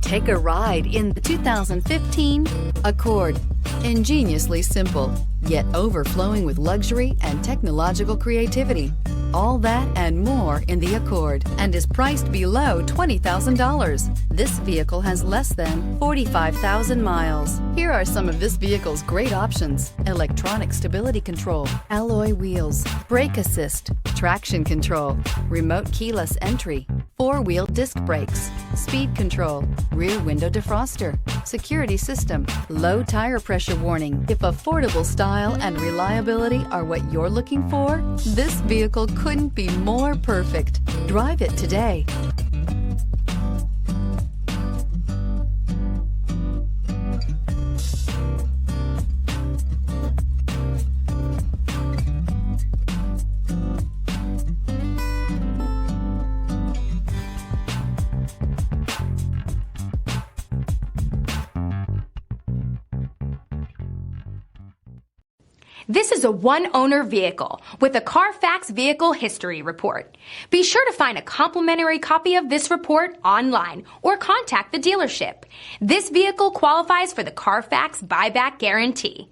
Take a ride in the 2015 Accord. Ingeniously simple, yet overflowing with luxury and technological creativity. All that and more in the Accord, and is priced below $20,000. This vehicle has less than 45,000 miles. Here are some of this vehicle's great options: electronic stability control, alloy wheels, brake assist, traction control, remote keyless entry, four-wheel disc brakes, speed control, rear window defroster, security system, low tire pressure warning. If affordable style and reliability are what you're looking for, this vehicle couldn't be more perfect. Drive it today. This is a one-owner vehicle with a Carfax Vehicle History Report. Be sure to find a complimentary copy of this report online or contact the dealership. This vehicle qualifies for the Carfax Buyback Guarantee.